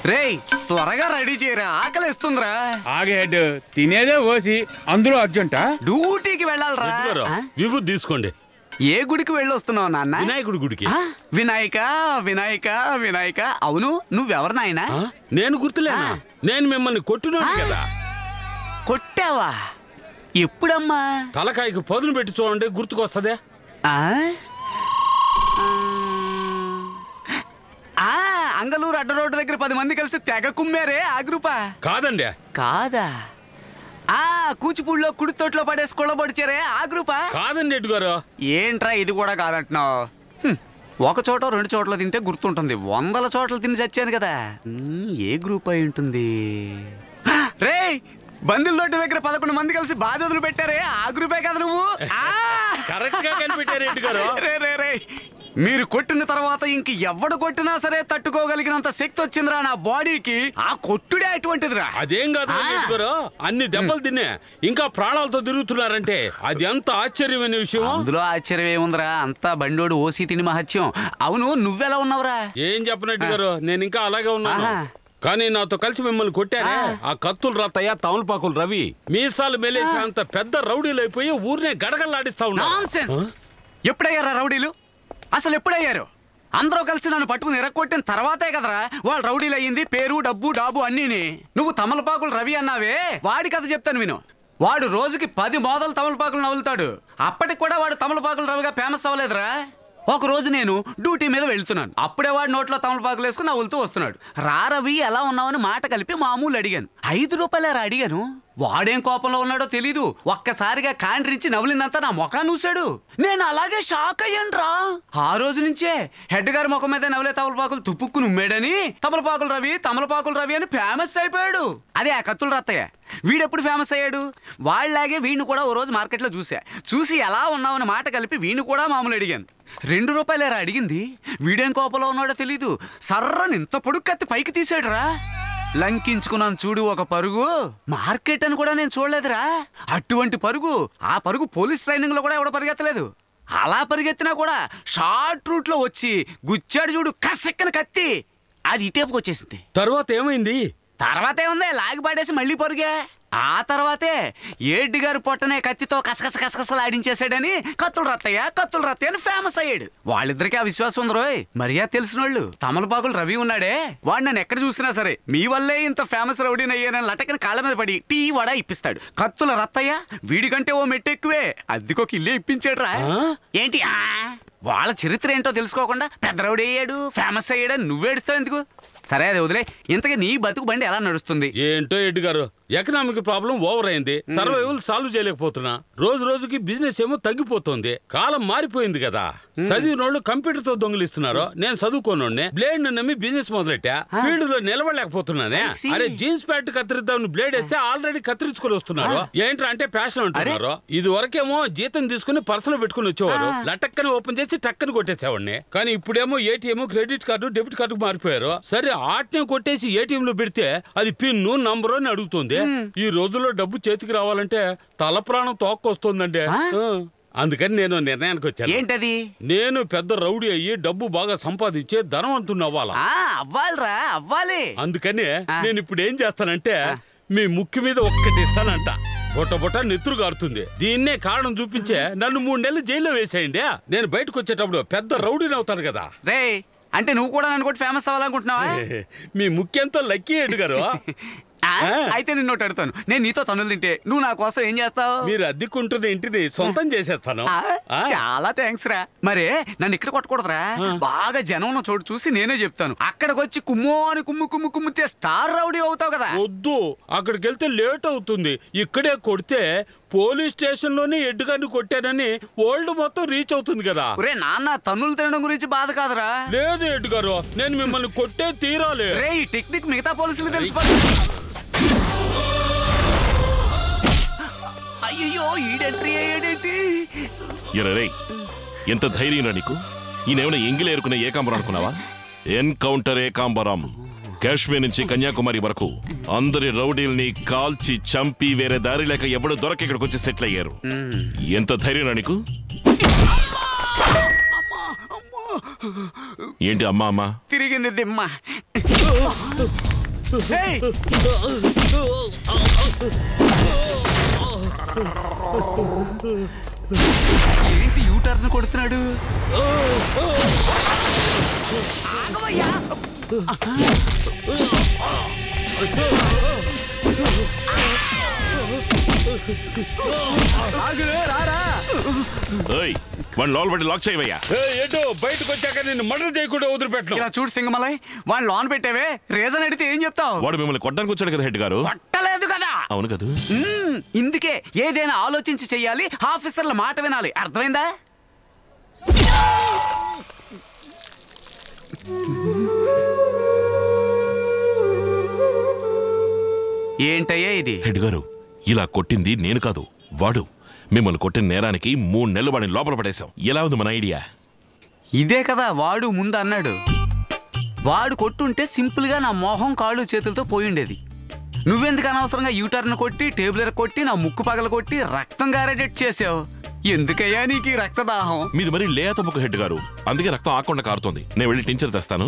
రేయ్ త్వరగా రెడీ చేయరా, ఆకలిస్తుందిరా. ఆగేడు తినేదే ఓసి, అందులో అర్జెంటా? డ్యూటీకి వెళ్ళాలరా. విభూతి తీసుకోండి. ఏ గుడికి వెళ్ళొస్తున్నావు నాన్న? వినాయకుడి గుడికి. వినాయక వినాయక వినాయక. అవును, నువ్వెవరు నాయనా? నేను గుర్తులేనా? నేను మిమ్మల్ని కొట్టినోడు కదా. కొట్టావా? ఎప్పుడమ్మా? తలకాయకు పదును పెట్టి చూడండి, గుర్తుకొస్తదే. అంగలూరు అడ్డ రోడ్డు దగ్గర 10 మంది కలిసి తెగ కుమ్మారే, ఆ గ్రూపా? కాదండి. కాదా? కూచిపూడిలో కుడి తోటలో పడేసి కొళ్ళబొడిచారే, ఆ గ్రూపా? కాదండి ఎడ్డు గారు. ఏంట్రా ఇది కూడా కాదంటున్నావు? ఒక చోట 2 చోట్ల తింటే గుర్తుంటుంది, 100 చోట్ల తిని చచ్చాను కదా. ఏ గ్రూప్ అయి ఉంటుంది? రేయ్, బందిల దొడ్డి దగ్గర 11 మంది కలిసి బాధలు పెట్టారే, ఆ గ్రూపే కదా నువ్వు? కరెక్ట్ గా కనిపెట్టారు ఎడ్డు గారు. రే మీరు కొట్టిన తర్వాత ఇంక ఎవడు కొట్టినా సరే తట్టుకోగలిగినంత శక్తి వచ్చిందిరా నా బాడీకి. ఆ కొట్టుడే అటువంటిదిరా. అదేం కాదు ఎడ్డు గారు, అన్ని దెబ్బలు తినే ఇంకా ప్రాణాలతో తిరుగుతున్నారంటే అది ఎంత ఆశ్చర్యమైన విషయం. అందులో ఆశ్చర్యం ఏముందిరా, అంతా బండోడు ఓసి తిని మహత్యం. అవును, నువ్వెలా ఉన్నావురా? ఏం చెప్పనట్టు గారు, నేను ఇంకా అలాగే ఉన్నాను. కానీ నాతో కలిసి మిమ్మల్ని కొట్టారే ఆ కత్తులు రత్తయ్య, తమలపాకులు రవి, మీసాలు మెలేసి అంత పెద్ద రౌడీలు అయిపోయి ఊరినే గడగడలాడిస్తా ఉన్నారు. ఎప్పుడయ్యారా రౌడీలు? అసలు ఎప్పుడయ్యారు? అందరూ కలిసి నన్ను పట్టుకుని ఎరక్కొట్టిన తర్వాతే కదరా వాళ్ళు రౌడీలు అయ్యింది. పేరు, డబ్బు, డాబు అన్నీని. నువ్వు తమలపాకులు రవి అన్నావే, వాడి కథ చెప్తాను విను. వాడు రోజుకి 10 మోదలు తమలపాకులు నవ్వులుతాడు. అప్పటికి కూడా వాడు తమలపాకులు రవిగా ఫేమస్ అవ్వలేదురా. ఒక రోజు నేను డ్యూటీ మీద వెళ్తున్నాను, అప్పుడే వాడు నోట్లో తమలపాకులు వేసుకుని నవ్వులుతూ వస్తున్నాడు. రా రవి, ఎలా ఉన్నావని మాట కలిపి మామూలు అడిగాను. 5 రూపాయలేరా అడిగాను. వాడేం కోపంలో ఉన్నాడో తెలీదు, ఒక్కసారిగా కాండ్రించి నవ్వులిందంతా నా ముఖాన్ని చూశాడు. నేను అలాగే షాక్ అయ్యాను రా. ఆ రోజు నుంచే హెడ్ గారి ముఖం మీద నవ్వులే తమలపాకులు తుప్పుక్కుని ఉమ్మేడని తమలపాకులు రవి అని ఫేమస్ అయిపోయాడు. అదే ఆ కత్తులు రత్తయ్య. వీడెప్పుడు ఫేమస్ అయ్యాడు? వాళ్ళలాగే వీడిని కూడా ఓ రోజు మార్కెట్లో చూసి ఎలా ఉన్నావని మాట కలిపి వీడిని కూడా మామూలు అడిగాను. 2 రూపాయలేరా అడిగింది. వీడేం కోపంలో ఉన్నాడో తెలీదు, సర్రని ఇంత పొడుగు కత్తి పైకి తీసాడు రా. లంకించుకున్నాను చూడు ఒక పరుగు. మార్కెట్ అని కూడా నేను చూడలేదురా. అటువంటి పరుగు, ఆ పరుగు పోలీస్ ట్రైనింగ్ లో కూడా ఎవడ పరిగెత్తలేదు. అలా పరిగెత్తినా కూడా షార్ట్ రూట్ లో వచ్చి గుచ్చాడు చూడు కసెక్కన కత్తి. అది ఇటేపుకి వచ్చేసింది. తర్వాత ఏమైంది? తర్వాత ఏముంది, లాగి పడేసి మళ్ళీ పరుగే. ఆ తర్వాతే ఏడ్డి గారు పొట్టనే కత్తితో కసకసలాడించేసాడని కత్తులు రత్తయ్య అని ఫేమస్ అయ్యాడు. వాళ్ళిద్దరికీ ఆ విశ్వాసం ఉంది రోయ్. మర్యాద తెలిసిన వాళ్ళు. తమలపాకులు రవి ఉన్నాడే, వాడు నన్ను ఎక్కడ చూసినా సరే మీ వల్లే ఇంత ఫేమస్ రౌడీని అయ్యానని లటకని కాళ్ళ మీద పడి టీ వడ ఇప్పిస్తాడు. కత్తుల రత్తయ్య వీడికంటే ఓ మెట్టు ఎక్కువే, అద్దెకొక ఇల్లే ఇప్పించాడు రా. ఏంటి వాళ్ళ చరిత్ర ఏంటో తెలుసుకోకుండా పెద్ద రౌడీ అయ్యాడు, ఫేమస్ అయ్యాడని నువ్వేడుస్తావు ఎందుకు? సరే అది వదిలే. ఇంతకీ నీ బతుకు బండి ఎలా నడుస్తుంది? ఏంటో ఎడ్డు గారు, ఎకనామిక్ ప్రాబ్లం ఓవర్ అయింది, సర్వైవల్ సాల్వ్ చేయలేకపోతున్నా. రోజు రోజుకి బిజినెస్ ఏమో తగ్గిపోతుంది. కాలం మారిపోయింది కదా. చదివినోళ్ళు కంప్యూటర్ తో దొంగిలిస్తున్నారు, నేను చదువుకోనోడ్నే బ్లేడ్ ను నమ్మి బిజినెస్ మొదలెట్టా. ఫీల్డ్ లో నిలబడలేకపోతున్నానే. అరే జీన్స్ ప్యాంట్ కత్తిరిద్దామని బ్లేడ్ వేస్తే ఆల్రెడీ కత్తిరించుకొని వస్తున్నారు. ఏంట్రా అంటే ఫ్యాషన్ అంటున్నారు. ఇది వరకేమో జీతం తీసుకుని పర్సులో పెట్టుకుని వచ్చేవారు, లటక్కని ఓపెన్ చేసి టక్కని కొట్టేసేవాడిని. కానీ ఇప్పుడేమో ATM, credit card, debit card మారిపోయారు. సరే ఆట్నే కొట్టేసి ఏటీఎం లో పెడితే అది పిన్ను నంబరు అని అడుగుతుంది. ఈ రోజుల్లో డబ్బు చేతికి రావాలంటే తల ప్రాణం తోక్కొస్తుందండి. అందుకని నేను నిర్ణయానికి వచ్చాను. ఏంటది? నేను పెద్ద రౌడీ అయ్యి డబ్బు బాగా సంపాదించే ధనవంతుని అవ్వాలి. అందుకని నేను ఇప్పుడు ఏం చేస్తానంటే మీ ముక్కు మీద ఒక్కటి ఇస్తానంట. బొట్ట నెత్తురు గారుతుంది. దీన్నే కారణం చూపించే నన్ను 3 నెలలు జైల్లో వేసేయండి. నేను బయటకు వచ్చేటప్పుడు పెద్ద రౌడీని అవుతాను కదా. రే అంటే నువ్వు కూడా నన్ను కూడా ఫేమస్ అవ్వాలనుకుంటున్నావా? మీ ముఖ్యంతో లక్కీ ఎడ్డు గారు. అయితే నిన్ను అడుగుతాను, నేను నీతో తన్నులు తింటే నువ్వు నా కోసం ఏం చేస్తావు? మీరు అద్దెకుంటున్న ఇంటిని సొంతం చేసేస్తాను. చాలా థ్యాంక్స్ రా. మరే నన్ను ఇక్కడ కొట్టకూడదురా, బాగా జనం ఉన్న చోటు చూసి నేనే చెప్తాను. అక్కడికి వచ్చి కుమ్ము అని కుమ్ముతే స్టార్ రౌడీ అవుతావు కదా. వద్దు, అక్కడికి వెళ్తే లేట్ అవుతుంది. ఇక్కడే కొడితే పోలీస్ స్టేషన్ లోనే ఎడ్డుగారిని కొట్టానని వరల్డ్ మొత్తం రీచ్ అవుతుంది కదా. ఒరే నాన్న, తన్నులు తినడం గురించి బాధ కాదురా. లేదు ఎడ్డు గారు, నేను మిమ్మల్ని కొట్టే తీరాలి. రే ఈ టెక్నిక్ మిగతా పోలీసులు తెలిసిపోతుంది. అయ్యో ఈడెంట్రీ అయ్యాడేంటి? ఎంత ధైర్యం నీకు? ఈయనేమైనా ఎంగిలి ఏరుకునే ఏకాంబరం అనుకున్నావా? ఎన్కౌంటర్ ఏకాంబరం. కాశ్మీర్ నుంచి కన్యాకుమారి వరకు అందరి రౌడీల్ని కాల్చి చంపి వేరే దారి లేక ఎవడు దొరక ఇక్కడికి వచ్చి సెటిల్ అయ్యారు. ఎంత ధైర్యం నీకు? ఏంటి అమ్మా అమ్మా తిరిగింది దిమ్మ. ఏయ్! ఏంటి యూటర్న్ కొడుతున్నాడు? ఆగవయ్యా! ఆగురే, రారా. ఏయ్, వాడిని లోపల పెట్టి లాక్ చేయవయ్యా. ఏంటో బయటకు వచ్చాక నిన్ను మర్డర్ చేయకుండా వదిలిపెట్టను. ఇలా చూడు సింగమలై, వాడిని లోన్ పెట్టావే, రీజన్ అడిగితే ఏం చెప్తావు? వాడు మిమ్మల్ని కొట్టడానికి వచ్చాడు కదా హెడ్ గారు. కొట్టలేదు కదా. అవును కదా. ఇందుకే ఏదైనా ఆలోచించి చెయ్యాలి, ఆఫీసర్ల మాట వినాలి, అర్థమైందా? ఏంటయ్యా ఇది? హెడ్ గారు, ఇలా కొట్టింది నేను కాదు, వాడు. మిమ్మల్ని కొట్టిన నేరానికి 3 నెలలు వాడిని లోపల పడేశాం. ఎలా ఉంది మన ఐడియా? ఇదే కదా వాడు ముందు అన్నాడు. వాడు కొట్టుంటే సింపుల్ గా నా మొహం కాళ్ళు చేతులతో పోయిండేది. నువ్వెందుకు అనవసరంగా యూటర్న్ కొట్టి, టేబులర్ కొట్టి, నా ముక్కు పగల కొట్టి రక్తం గారేటట్టు చేసావు? ఎందుకయ్యా నీకు రక్తదాహం? మీది మరి లేత ముక్కు హెడ్ గారు, అందుకే రక్తం ఆకుండా కారుతోంది. నేను వెళ్ళి టించర్ తెస్తాను.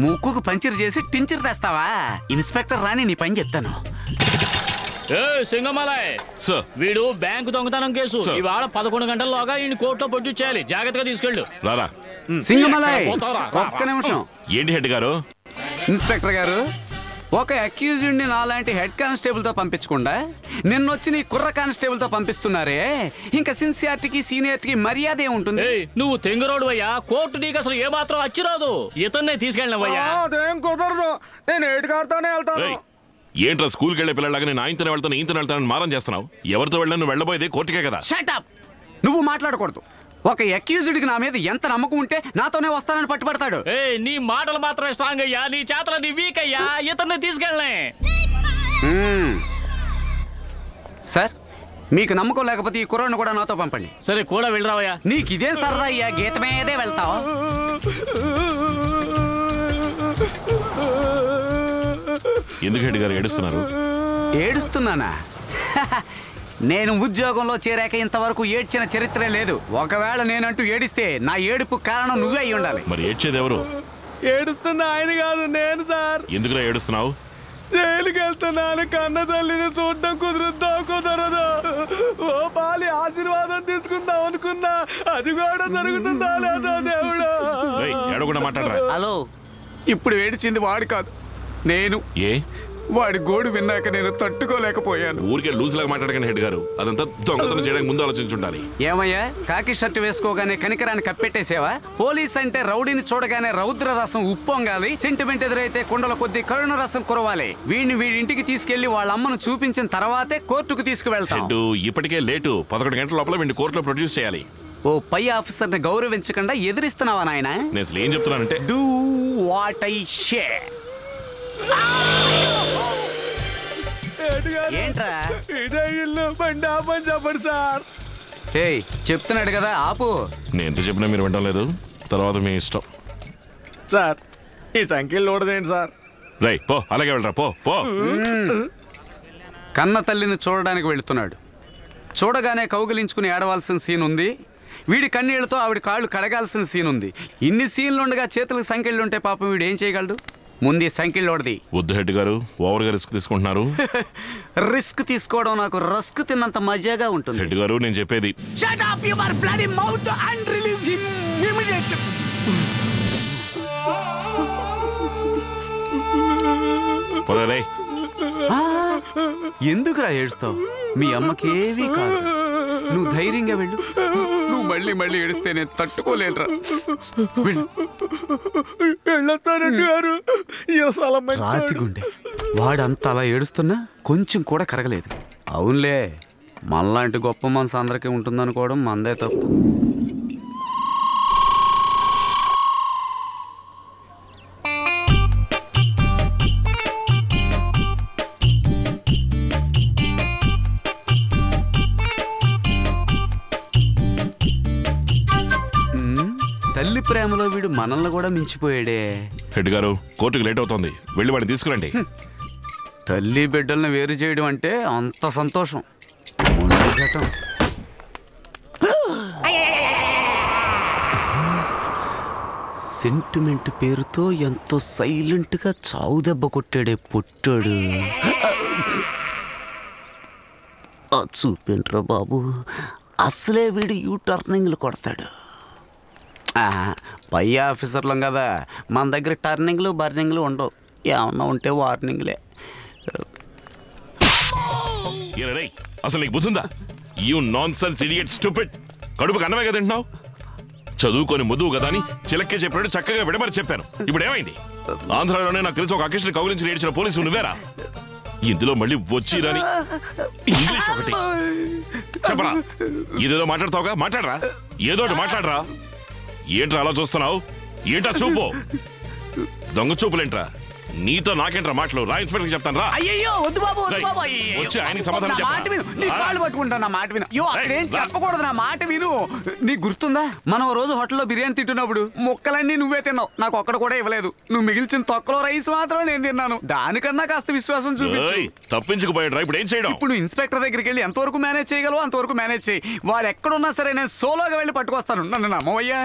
ముక్కుకు పంచర్ చేసి టించర్ తెస్తావా? ఇన్స్పెక్టర్ రాని నీ పని చెప్తాను. సింగమలై సార్, వీడు బ్యాంకు దొంగతనం కేసు. ఇవాళ 11 గంటల్లోగా ఈ కోర్టులో పొట్టు చేయాలి. జాగ్రత్తగా తీసుకెళ్ళు. రారా. సింగమలై ఒక్క నిమిషం. ఏంటి హెడ్ గారు? ఇన్స్పెక్టర్ గారు, ఒక అక్యూజ్డ్ ని నాలాంటి హెడ్ కానిస్టేబుల్ తో పంపించకుండా నిన్నొచ్చి నీ కుర్ర కానిస్టేబుల్ తో పంపిస్తున్నారే, ఇంకా సిన్సియారిటీకి సీనియారిటీకి మర్యాద ఏముంటుంది? నువ్వు తెంగరోడు అయ్యా. కోర్టు నీకు అసలు ఏమాత్రం అచ్చిరాదు. ఇతన్నే తీసుకెళ్ళినవయ్యా. అదేం కుదరదు, నేను ఏటుగారితోనే వెళ్తాను. ఏంట్రా స్కూల్కి వెళ్ళే పిల్లలాగా నేను ఆయనతోనే వెళ్తాను, ఈయనతోనే వెళ్తానని మారం చేస్తున్నావు? ఎవరితో వెళ్ళాను? నువ్వు వెళ్ళబోయేది కోర్టుకే కదా. Shut up. నువ్వు మాట్లాడకూడదు. ఒక అక్యూజ్డ్ కి నా మీద ఎంత నమ్మకం ఉంటే నాతోనే వస్తానని పట్టుబడతాడు. నీ మాటలు మాత్రమే స్ట్రాంగ్ అయ్యా, నీ చేతలు నీ వీక్ అయ్యా. ఇతన్ని తీసుకెళ్ళనే. సార్, మీకు నమ్మకం లేకపోతే ఈ కుర్రాన్ని కూడా నాతో పంపండి. సరే, కూడా వెళ్ళరావయ్యా. నీకు ఇదే సరదా అయ్యా, గీత మీదే వెళ్తావు. ఎందుకు హెడ్ గారు ఏడుస్తున్నారు? ఏడుస్తున్నానా? నేను ఉద్యోగంలో చేరాక ఇంతవరకు ఏడ్చిన చరిత్రే లేదు. ఒకవేళ నేనంటూ ఏడిస్తే నా ఏడుపు కారణం నువ్వే అయి ఉండాలి. మరి ఏడ్చేది ఎవరు? ఏడుస్తున్న ఆయన కాదు, నేను సార్. ఎందుకురా ఏడుస్తున్నావు? జైలుకి వెళ్తున్నాను, కన్న తల్లిని చూడడం కుదరదు. ఓ పాలి ఆశీర్వాదం తీసుకుందాం అనుకున్నా, అది కూడా జరుగుతుందా లేదో దేవుడు. ఏడకుండా మాట్లాడరా. హలో, ఇప్పుడు ఏడిచింది వాడు కాదు, నేను. ఏ? వాడి గోడు విన్నాక నేను తట్టుకోలేకపోయాను. ఊరికే లూజ్ లాగా మాట్లాడకండి హెడ్ గారు. అదంతా దొంగతనం చేయడానికి ముందు ఆలోచించుండాలి. ఏమయ్యా, కాకి షర్టు వేసుకోగానే కనికరాన్ని కప్పెట్టేసేవా? పోలీస్ అంటే రౌడీని చూడగానే రౌద్ర రసం ఉప్పొంగాలి, సెంటిమెంట్ ఎదురైతే కుండల కొద్ది కరుణ రసం కురవాలి. వీడి ఇంటికి తీసుకెళ్లి వాళ్ళ అమ్మను చూపించిన తర్వాతే కోర్టుకు తీసుకువెళ్తాం. హెడ్, ఇప్పటికే లేటు. 11 గంటల లోపల వీడిని కోర్టులో ప్రొడ్యూస్ చేయాలి. ఓ పై ఆఫీసర్ ని గౌరవించకుండా ఎదిరిస్తున్నావా నాయన? నేను అసలు ఏం చెప్తున్నానంటే, డూ వాట్ ఐ షే. ఏంట్రా? ఇదే ఇల్లు, బండి ఆపని చెప్పండి సార్. ఏయ్, చెప్తున్నాడు కదా, ఆపు. నేను ఎంత చెప్పినా మీరు వినడం లేదు. తర్వాత మీ ఇష్టం. సార్, ఈ సంఖ్యలు లోడదేంటి సార్? రై పో, అలాగే వెళ్ళరా, పో పో. కన్న తల్లిని చూడడానికి వెళుతున్నాడు. చూడగానే కౌగిలించుకుని ఏడవాల్సిన సీన్ ఉంది. వీడి కన్నీళ్లతో ఆవిడ కాళ్ళు కడగాల్సిన సీన్ ఉంది. ఇన్ని సీన్లుండగా చేతులకు సంఖ్యలుంటే పాపం వీడు ఏం చేయగలడు? ముందు సంఖ్యలోడిది. వద్దు హెడ్ గారు, ఓవర్గా రిస్క్ తీసుకుంటున్నారు. రిస్క్ తీసుకోవడం నాకు రస్క్ తిన్నంత మజాగా ఉంటుంది. హెడ్ గారు, నేను చెప్పేది. Shut up your bloody mouth and release him immediately. పోరే. ఎందుకురా ఏడుస్తావు? మీ అమ్మకేమీ కాదు, నువ్వు ధైర్యంగా వెళ్ళు. నువ్వు మళ్ళీ ఏడిస్తే నేను తట్టుకోలేనురా. వెళ్ళొస్తానండి గారు. రాతి గుండె వాడంత అలా ఏడుస్తున్నా కొంచెం కూడా కరగలేదు. అవునులే, మనలాంటి గొప్ప మనసు అందరికీ ఉంటుందనుకోవడం మందే తప్పు. తల్లి ప్రేమలో వీడు మనల్ని కూడా మించిపోయాడే. హెడ్ గారు, కోర్టుకు లేట్ అవుతోంది, వెళ్ళి వాడిని తీసుకురండి. తల్లి బిడ్డల్ని వేరు చేయడం అంటే అంత సంతోషం. సెంటిమెంట్ పేరుతో ఎంతో సైలెంట్గా చావు దెబ్బ కొట్టాడే పుట్టాడు. చూపేంట్రా బాబు, అసలే వీడు యూ టర్నింగ్లు కొడతాడు. పై ఆఫీసర్లం కదా, మన దగ్గర టర్నింగ్లు బర్నింగ్లు ఉండవు. ఏమన్నా ఉంటే వార్నింగ్లే. అసలు నీకు బుద్ధుందా? You non sense idiot stupid. కడుపుకి అన్నమే కదా తింటున్నావు? చదువుకొని ముదువు కదా అని చిలక్కే చెప్పినట్టు చక్కగా విడమని చెప్పాను. ఇప్పుడు ఏమైంది? ఆంధ్రాలోనే నాకు తెలిసి ఒక అకేషన్ కౌగిలించి ఏడ్చిన పోలీసు నువ్వేరా? ఇందులో మళ్ళీ వచ్చిరాని ఇంగ్లీష్ ఒకటి చెప్పరా. ఇదేదో మాట్లాడతావుగా, మాట్లాడరా. ఏదో మాట్లాడరా. ఏంట్రా అలా చూస్తున్నావు? ఏంటా చూపు? దొంగ చూపులేంట్రా? నీతో నాకేంట్రా మాటలు? రా ఇన్స్పెక్టర్ చెప్తాను రా. అయ్యో వద్దు బాబు, వచ్చి ఆయన సమాధానం పట్టుకుంటా. నా మాట విను. అక్కడేం చెప్పకూడదు, నా మాట విను. నీకు గుర్తుందా, మనం రోజు హోటల్లో బిర్యానీ తింటున్నప్పుడు ముక్కలన్నీ నువ్వే తిన్నావు, నాకు ఒక్కడ కూడా ఇవ్వలేదు. నువ్వు మిగిల్చిన తొక్కలో రైస్ మాత్రమే నేను తిన్నాను. దానికన్నా కాస్త విశ్వాసం చూపించు. తప్పించుకుపోయాడు. ఇప్పుడు ఏం చేయడం? ఇప్పుడు ఇన్స్పెక్టర్ దగ్గరికి వెళ్ళి ఎంతవరకు మేనేజ్ చేయగలవు అంతవరకు మేనేజ్ చేయి. వాడు ఎక్కడున్నా సరే నేను సోలోగా వెళ్ళి పట్టుకొస్తాను. నన్ను నమ్మవయ్యా.